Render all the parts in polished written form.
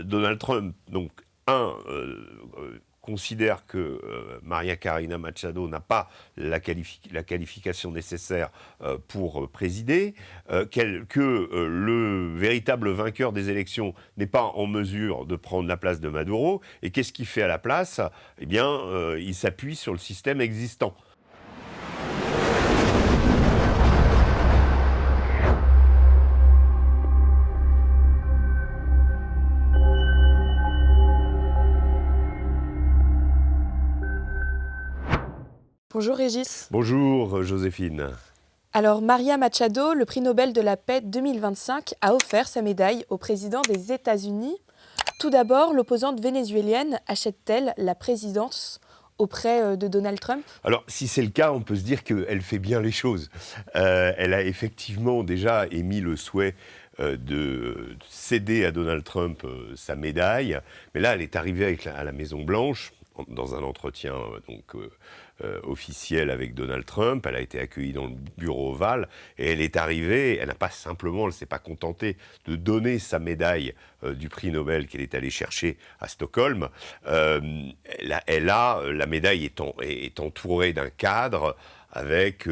Donald Trump, donc, considère que Maria Corina Machado n'a pas la qualification nécessaire pour présider, que le véritable vainqueur des élections n'est pas en mesure de prendre la place de Maduro. Et qu'est-ce qu'il fait à la place? Eh bien, il s'appuie sur le système existant. Bonjour Régis. Bonjour Joséphine. Alors Maria Machado, le prix Nobel de la paix 2025, a offert sa médaille au président des États-Unis. Tout d'abord, l'opposante vénézuélienne achète-t-elle la présidence auprès de Donald Trump? Alors, si c'est le cas, on peut se dire qu'elle fait bien les choses. Elle a effectivement déjà émis le souhait de céder à Donald Trump sa médaille, mais là, elle est arrivée à la Maison-Blanche dans un entretien officiel avec Donald Trump. Elle a été accueillie dans le bureau ovale et elle est arrivée, elle ne s'est pas contentée de donner sa médaille du prix Nobel qu'elle est allée chercher à Stockholm. La médaille est entourée d'un cadre avec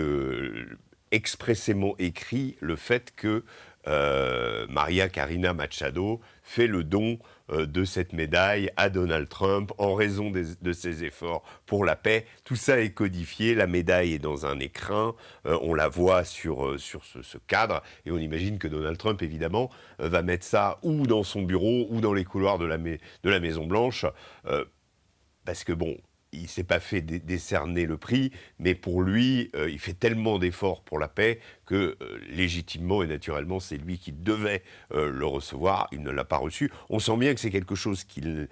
expressément écrit le fait que Maria Corina Machado fait le don de cette médaille à Donald Trump en raison de ses efforts pour la paix. Tout ça est codifié, la médaille est dans un écrin, on la voit sur ce cadre, et on imagine que Donald Trump, évidemment, va mettre ça ou dans son bureau ou dans les couloirs de la Maison-Blanche, parce que bon, il ne s'est pas fait décerner le prix, mais pour lui, il fait tellement d'efforts pour la paix que, légitimement et naturellement, c'est lui qui devait le recevoir. Il ne l'a pas reçu. On sent bien que c'est quelque chose qu'il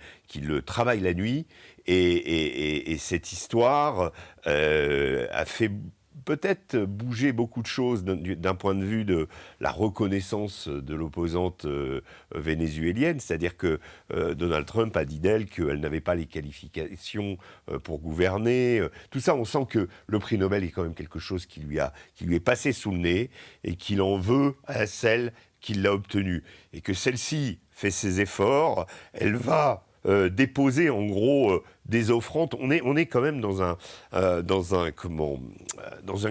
travaille la nuit, et cette histoire a fait peut-être bouger beaucoup de choses d'un point de vue de la reconnaissance de l'opposante vénézuélienne, c'est-à-dire que Donald Trump a dit d'elle qu'elle n'avait pas les qualifications pour gouverner. Tout ça, on sent que le prix Nobel est quand même quelque chose qui lui est passé sous le nez et qu'il en veut à celle qui l'a obtenu. Et que celle-ci fait ses efforts, elle va déposer en gros des offrandes. On est quand même dans un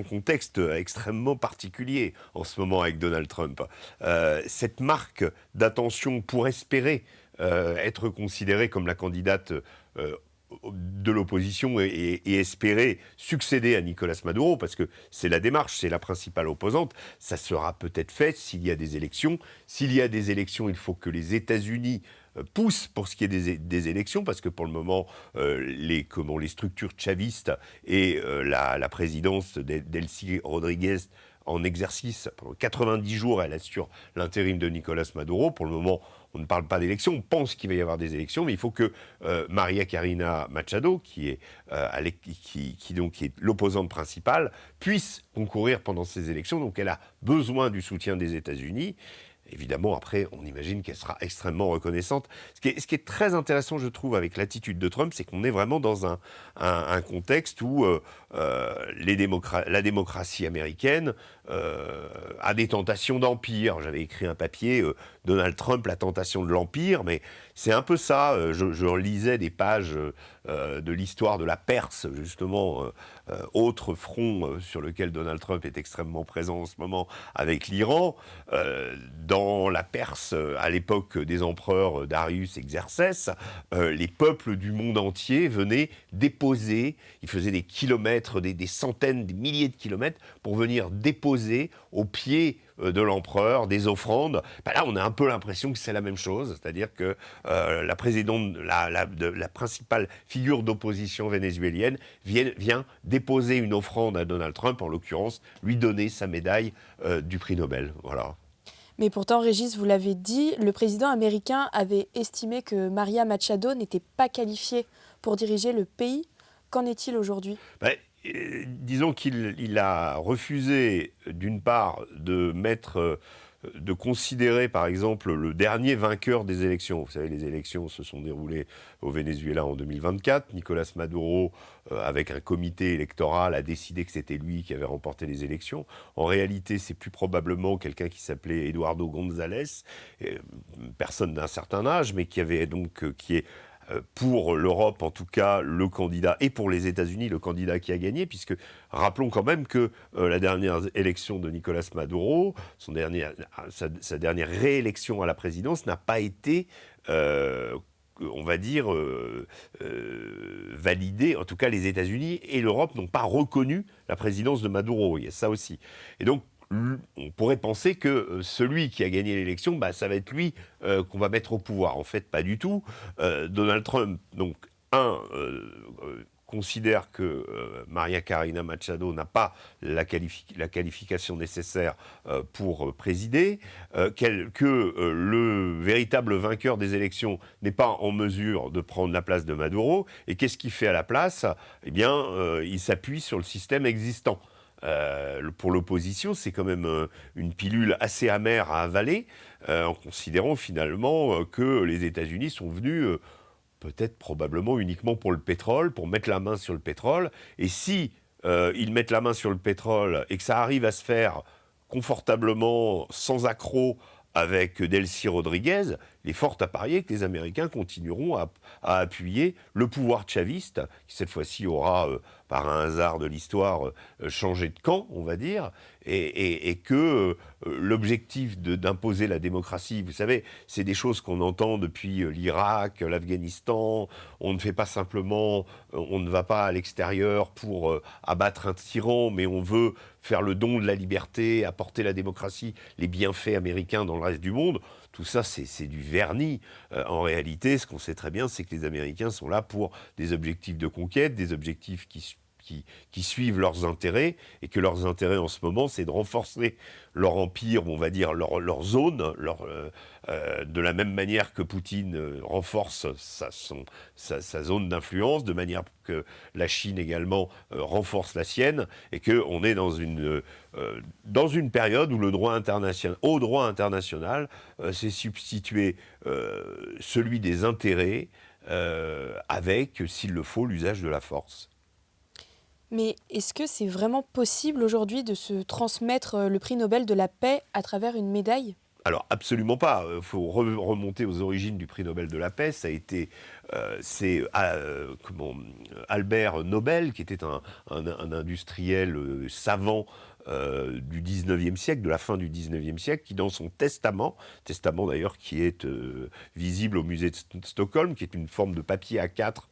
contexte extrêmement particulier en ce moment avec Donald Trump. Cette marque d'attention pour espérer être considérée comme la candidate de l'opposition et espérer succéder à Nicolás Maduro, parce que c'est la démarche, c'est la principale opposante, ça sera peut-être fait s'il y a des élections. S'il y a des élections, il faut que les États-Unis poussent pour ce qui est des élections, parce que pour le moment, les structures chavistes et la présidence d'Elcy Rodriguez en exercice, pendant 90 jours, elle assure l'intérim de Nicolás Maduro. Pour le moment, on ne parle pas d'élections, on pense qu'il va y avoir des élections, mais il faut que Maria Corina Machado, qui est l'opposante principale, puisse concourir pendant ces élections. Donc elle a besoin du soutien des États-Unis. Évidemment, après, on imagine qu'elle sera extrêmement reconnaissante. Ce qui est très intéressant, je trouve, avec l'attitude de Trump, c'est qu'on est vraiment dans un contexte où la démocratie américaine a des tentations d'empire. J'avais écrit un papier, Donald Trump, la tentation de l'empire, mais c'est un peu ça. Je relisais des pages de l'histoire de la Perse, justement, autre front sur lequel Donald Trump est extrêmement présent en ce moment avec l'Iran. Dans la Perse, à l'époque des empereurs Darius et Xerxès, les peuples du monde entier venaient déposer, ils faisaient des kilomètres, des centaines, des milliers de kilomètres pour venir déposer au pied de l'empereur des offrandes. Là, on a un peu l'impression que c'est la même chose, c'est-à-dire que la présidente, la principale figure d'opposition vénézuélienne vient déposer une offrande à Donald Trump, en l'occurrence, lui donner sa médaille du prix Nobel. Voilà. Mais pourtant, Régis, vous l'avez dit, le président américain avait estimé que Maria Machado n'était pas qualifiée pour diriger le pays. Qu'en est-il aujourd'hui ? Disons qu'il a refusé, d'une part, de mettre de considérer, par exemple, le dernier vainqueur des élections. Vous savez, les élections se sont déroulées au Venezuela en 2024. Nicolás Maduro, avec un comité électoral, a décidé que c'était lui qui avait remporté les élections. En réalité, c'est plus probablement quelqu'un qui s'appelait Eduardo González, personne d'un certain âge, mais qui avait donc, qui est pour l'Europe, en tout cas, le candidat, et pour les États-Unis, le candidat qui a gagné, puisque rappelons quand même que la dernière élection de Nicolás Maduro, sa dernière réélection à la présidence, n'a pas été, on va dire, validée. En tout cas, les États-Unis et l'Europe n'ont pas reconnu la présidence de Maduro. Il y a ça aussi. Et donc, on pourrait penser que celui qui a gagné l'élection, ça va être lui qu'on va mettre au pouvoir. En fait, pas du tout. Donald Trump, donc, considère que Maria Corina Machado n'a pas la qualification nécessaire pour présider, que le véritable vainqueur des élections n'est pas en mesure de prendre la place de Maduro. Et qu'est-ce qu'il fait à la place ? Eh bien, il s'appuie sur le système existant. Pour l'opposition, c'est quand même une pilule assez amère à avaler, en considérant finalement que les États-Unis sont venus peut-être probablement uniquement pour le pétrole, pour mettre la main sur le pétrole. Et si ils mettent la main sur le pétrole et que ça arrive à se faire confortablement, sans accroc, avec Delcy Rodriguez, il est fort à parier que les Américains continueront à appuyer le pouvoir chaviste, qui cette fois-ci aura, par un hasard de l'histoire, changé de camp, on va dire, et que l'objectif d'imposer la démocratie, vous savez, c'est des choses qu'on entend depuis l'Irak, l'Afghanistan. On ne fait pas simplement, on ne va pas à l'extérieur pour abattre un tyran, mais on veut faire le don de la liberté, apporter la démocratie, les bienfaits américains dans le reste du monde. Tout ça, c'est du vernis. En réalité, ce qu'on sait très bien, c'est que les Américains sont là pour des objectifs de conquête, des objectifs qui suivent leurs intérêts, et que leurs intérêts en ce moment, c'est de renforcer leur empire, on va dire leur zone, de la même manière que Poutine renforce sa zone d'influence, de manière que la Chine également renforce la sienne, et qu'on est dans une période où au droit international s'est substitué celui des intérêts avec, s'il le faut, l'usage de la force. Mais est-ce que c'est vraiment possible aujourd'hui de se transmettre le prix Nobel de la paix à travers une médaille ? Alors absolument pas. Il faut remonter aux origines du prix Nobel de la paix. Ça a été, Albert Nobel, qui était un industriel savant du 19e siècle, de la fin du 19e siècle, qui dans son testament d'ailleurs qui est visible au musée de Stockholm, qui est une forme de papier A4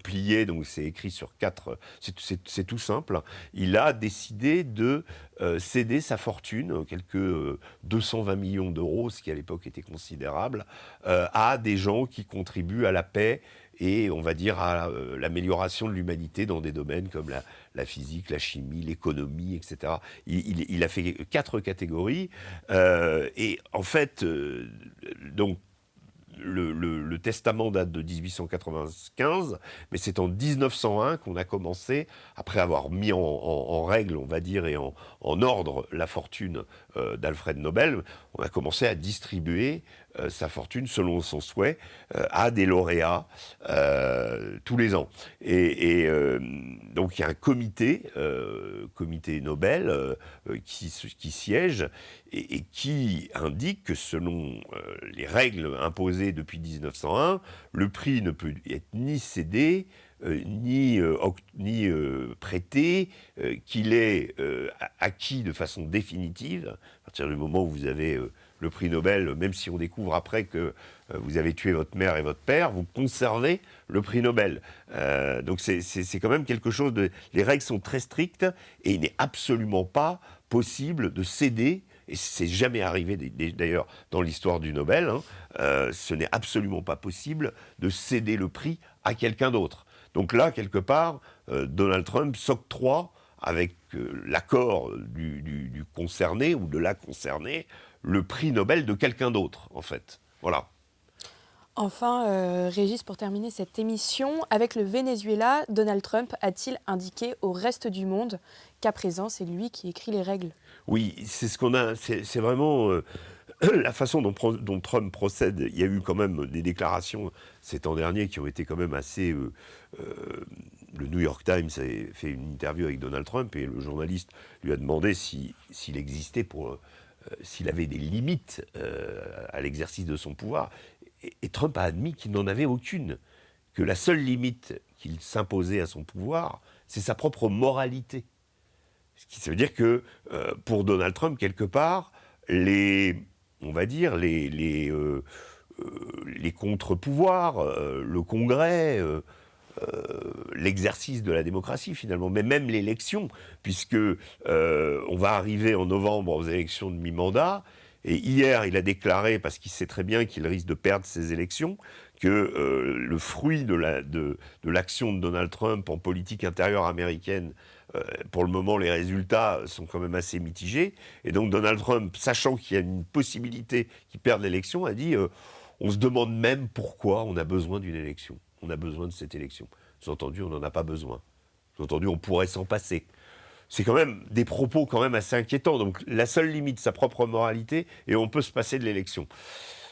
plié, donc c'est écrit sur 4, c'est tout simple, il a décidé de céder sa fortune, quelques 220 millions d'euros, ce qui à l'époque était considérable, à des gens qui contribuent à la paix et, on va dire, à l'amélioration de l'humanité dans des domaines comme la physique, la chimie, l'économie, etc. Il a fait 4 catégories. Et en fait, donc, le testament date de 1895, mais c'est en 1901 qu'on a commencé, après avoir mis en règle, on va dire, et en ordre la fortune d'Alfred Nobel, on a commencé à distribuer sa fortune selon son souhait à des lauréats tous les ans. Et donc il y a un comité Nobel qui siège et qui indique que selon les règles imposées depuis 1901, le prix ne peut être ni cédé, ni prêté, qu'il est acquis de façon définitive. À partir du moment où vous avez le prix Nobel, même si on découvre après que vous avez tué votre mère et votre père, vous conservez le prix Nobel. Donc c'est quand même quelque chose de... Les règles sont très strictes et il n'est absolument pas possible de céder, et c'est jamais arrivé d'ailleurs dans l'histoire du Nobel, ce n'est absolument pas possible de céder le prix à quelqu'un d'autre. Donc là, quelque part, Donald Trump s'octroie, avec l'accord du concerné ou de la concernée, le prix Nobel de quelqu'un d'autre, en fait. Voilà. Enfin, Régis, pour terminer cette émission, avec le Venezuela, Donald Trump a-t-il indiqué au reste du monde qu'à présent, c'est lui qui écrit les règles ? Oui, c'est ce qu'on a. C'est vraiment la façon dont Trump procède, il y a eu quand même des déclarations cet an dernier qui ont été quand même assez... le New York Times a fait une interview avec Donald Trump et le journaliste lui a demandé s'il existait s'il avait des limites à l'exercice de son pouvoir. Et Trump a admis qu'il n'en avait aucune, que la seule limite qu'il s'imposait à son pouvoir, c'est sa propre moralité. Ça veut dire que pour Donald Trump, quelque part, on va dire, les contre-pouvoirs, le Congrès, l'exercice de la démocratie finalement, mais même l'élection, puisque on va arriver en novembre aux élections de mi-mandat, et hier il a déclaré, parce qu'il sait très bien qu'il risque de perdre ces élections, que le fruit de l'action de Donald Trump en politique intérieure américaine, pour le moment les résultats sont quand même assez mitigés, et donc Donald Trump, sachant qu'il y a une possibilité qu'il perde l'élection, a dit on se demande même pourquoi on a besoin d'une élection. On a besoin de cette élection. Sous-entendu, on n'en a pas besoin. Sous-entendu, on pourrait s'en passer. C'est quand même des propos quand même assez inquiétants. Donc la seule limite, sa propre moralité, et on peut se passer de l'élection.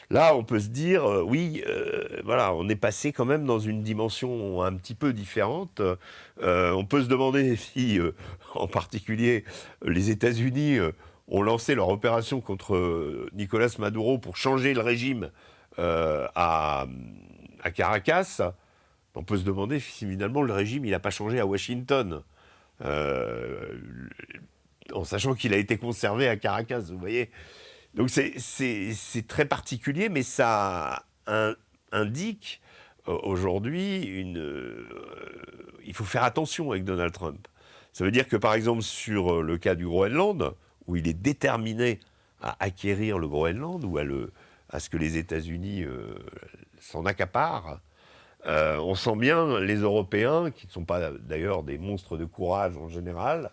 Là, on peut se dire, oui, voilà, on est passé quand même dans une dimension un petit peu différente. On peut se demander si, en particulier, les États-Unis ont lancé leur opération contre Nicolas Maduro pour changer le régime à Caracas. On peut se demander si finalement le régime il n'a pas changé à Washington, en sachant qu'il a été conservé à Caracas, vous voyez. Donc c'est très particulier, mais ça indique aujourd'hui il faut faire attention avec Donald Trump. Ça veut dire que par exemple sur le cas du Groenland, où il est déterminé à acquérir le Groenland, ou à ce que les États-Unis s'en accaparent, on sent bien les Européens, qui ne sont pas d'ailleurs des monstres de courage en général,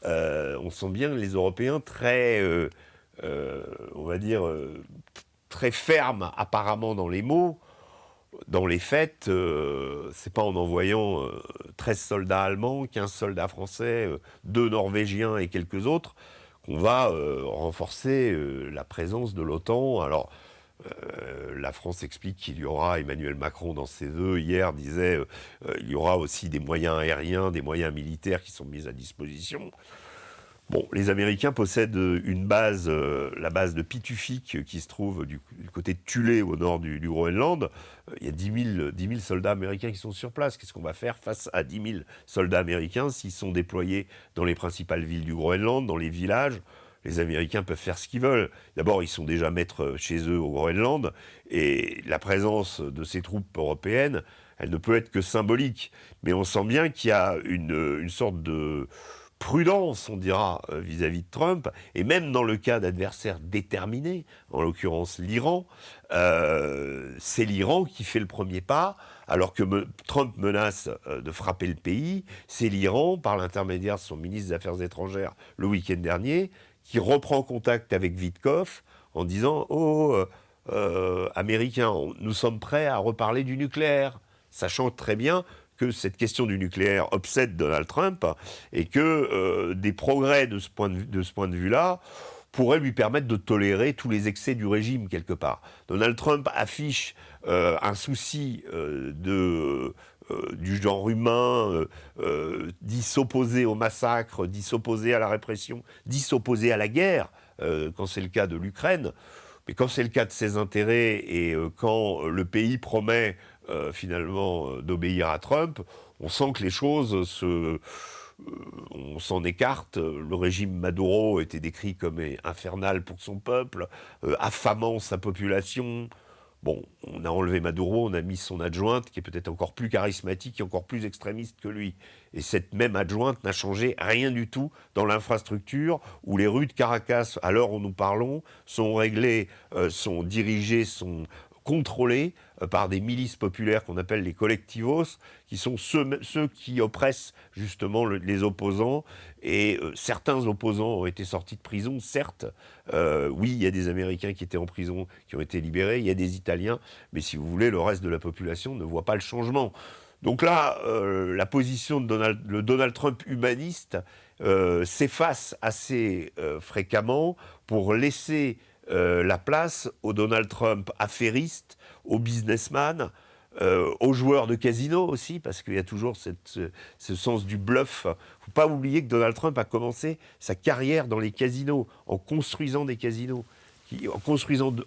on sent bien les Européens très, on va dire, très fermes apparemment dans les mots. Dans les faits, c'est pas en envoyant 13 soldats allemands, 15 soldats français, 2 Norvégiens et quelques autres qu'on va renforcer la présence de l'OTAN. Alors, la France explique qu'il y aura, Emmanuel Macron dans ses vœux hier disait il y aura aussi des moyens aériens, des moyens militaires qui sont mis à disposition. Bon, les Américains possèdent une base, la base de Pitufik, qui se trouve du côté de Thulé, au nord du Groenland. Il y a 10 000 soldats américains qui sont sur place. Qu'est-ce qu'on va faire face à 10 000 soldats américains s'ils sont déployés dans les principales villes du Groenland, dans les villages? Les Américains peuvent faire ce qu'ils veulent. D'abord, ils sont déjà maîtres chez eux au Groenland, et la présence de ces troupes européennes, elle ne peut être que symbolique. Mais on sent bien qu'il y a une sorte de prudence, on dira, vis-à-vis de Trump, et même dans le cas d'adversaires déterminés, en l'occurrence l'Iran, c'est l'Iran qui fait le premier pas, alors que Trump menace de frapper le pays, c'est l'Iran, par l'intermédiaire de son ministre des Affaires étrangères le week-end dernier, qui reprend contact avec Witkoff en disant « Oh, Américains, nous sommes prêts à reparler du nucléaire », sachant très bien que cette question du nucléaire obsède Donald Trump et que des progrès de ce point de vue-là pourraient lui permettre de tolérer tous les excès du régime quelque part. Donald Trump affiche un souci du genre humain, dit s'opposer au massacre, dit s'opposer à la répression, dit s'opposer à la guerre, quand c'est le cas de l'Ukraine. Mais quand c'est le cas de ses intérêts et quand le pays promet finalement d'obéir à Trump, on sent que les choses on s'en écarte. Le régime Maduro était décrit comme infernal pour son peuple, affamant sa population. Bon, on a enlevé Maduro, on a mis son adjointe, qui est peut-être encore plus charismatique et encore plus extrémiste que lui. Et cette même adjointe n'a changé rien du tout dans l'infrastructure, où les rues de Caracas, à l'heure où nous parlons, sont réglées, sont dirigées, sont contrôlées par des milices populaires qu'on appelle les collectivos, qui sont ceux qui oppressent justement les opposants. Et certains opposants ont été sortis de prison, certes. Oui, il y a des Américains qui étaient en prison, qui ont été libérés, il y a des Italiens, mais si vous voulez, le reste de la population ne voit pas le changement. Donc là, la position de Donald Trump humaniste s'efface assez fréquemment pour laisser la place au Donald Trump affairiste, au businessman, aux joueurs de casino aussi, parce qu'il y a toujours ce sens du bluff. Il ne faut pas oublier que Donald Trump a commencé sa carrière dans les casinos, en construisant des casinos, en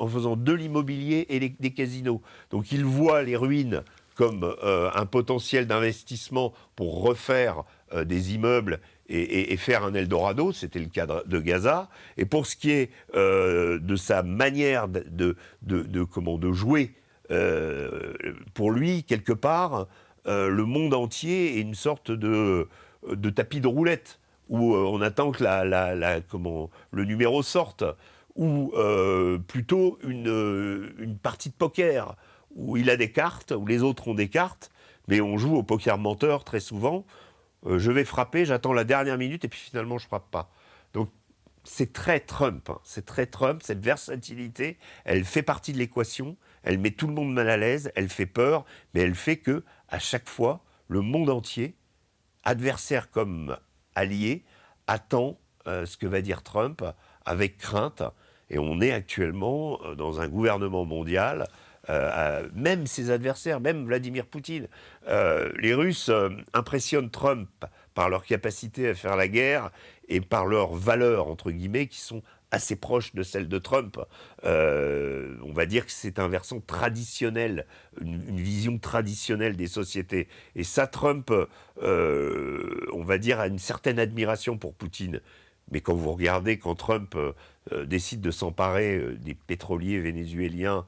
faisant de l'immobilier et des casinos. Donc il voit les ruines comme un potentiel d'investissement pour refaire des immeubles et faire un Eldorado, c'était le cas de Gaza. Et pour ce qui est de sa manière de jouer, pour lui, quelque part, le monde entier est une sorte de tapis de roulette, où on attend que le numéro sorte, ou plutôt une partie de poker, où il a des cartes, où les autres ont des cartes, mais on joue au poker menteur très souvent. Je vais frapper, j'attends la dernière minute, et puis finalement, je ne frappe pas. Donc, c'est très Trump, hein. C'est très Trump, cette versatilité, elle fait partie de l'équation, elle met tout le monde mal à l'aise, elle fait peur, mais elle fait que, à chaque fois, le monde entier, adversaire comme allié, attend ce que va dire Trump avec crainte. Et on est actuellement dans un gouvernement mondial, même ses adversaires, même Vladimir Poutine. Les Russes impressionnent Trump par leur capacité à faire la guerre et par leurs valeurs, entre guillemets, qui sont assez proches de celles de Trump. On va dire que c'est un versant traditionnel, une vision traditionnelle des sociétés. Et ça, Trump, on va dire, a une certaine admiration pour Poutine. Mais quand vous regardez, quand Trump décide de s'emparer des pétroliers vénézuéliens,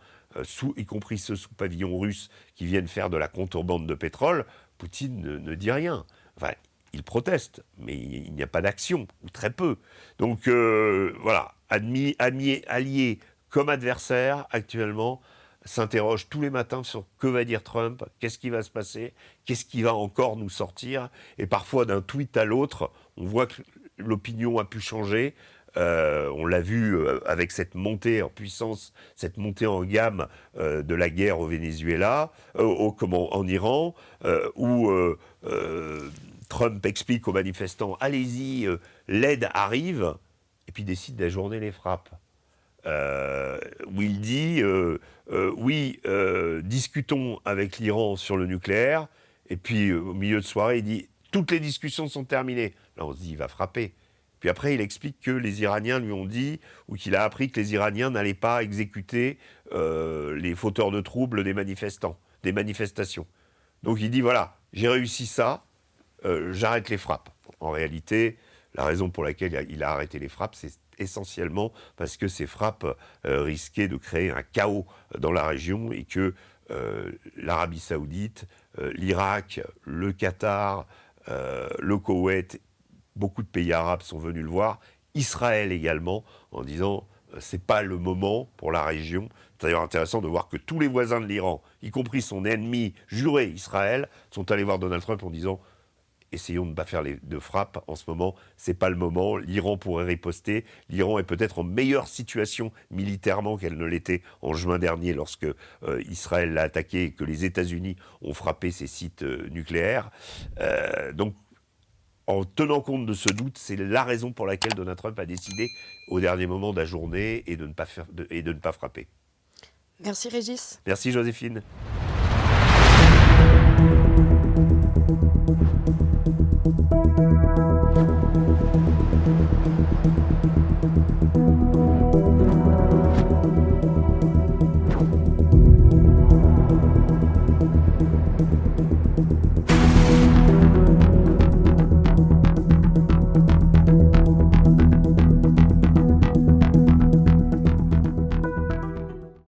y compris ceux sous pavillon russe qui viennent faire de la contrebande de pétrole, Poutine ne dit rien. Enfin, il proteste, mais il n'y a pas d'action, ou très peu. Donc voilà, alliés comme adversaires, actuellement, s'interrogent tous les matins sur que va dire Trump, qu'est-ce qui va se passer, qu'est-ce qui va encore nous sortir. Et parfois, d'un tweet à l'autre, on voit que l'opinion a pu changer. On l'a vu avec cette montée en puissance, cette montée en gamme de la guerre au Venezuela, en Iran, où Trump explique aux manifestants « Allez-y, l'aide arrive », et puis décide d'ajourner les frappes. Où il dit oui, discutons avec l'Iran sur le nucléaire, et puis au milieu de soirée, il dit « Toutes les discussions sont terminées ». Là, on se dit « Il va frapper ». Puis après, il explique que les Iraniens lui ont dit, ou qu'il a appris que les Iraniens n'allaient pas exécuter les fauteurs de troubles des manifestations. Donc il dit, voilà, j'ai réussi ça, j'arrête les frappes. En réalité, la raison pour laquelle il a arrêté les frappes, c'est essentiellement parce que ces frappes risquaient de créer un chaos dans la région et que l'Arabie Saoudite, l'Irak, le Qatar, le Koweït, beaucoup de pays arabes sont venus le voir, Israël également, en disant c'est pas le moment pour la région. C'est d'ailleurs intéressant de voir que tous les voisins de l'Iran, y compris son ennemi juré Israël, sont allés voir Donald Trump en disant essayons de ne pas faire de frappes en ce moment, c'est pas le moment, l'Iran pourrait riposter, l'Iran est peut-être en meilleure situation militairement qu'elle ne l'était en juin dernier lorsque Israël l'a attaqué et que les États-Unis ont frappé ses sites nucléaires. Donc en tenant compte de ce doute, c'est la raison pour laquelle Donald Trump a décidé au dernier moment d'ajourner et de ne pas frapper. Merci Régis. Merci Joséphine.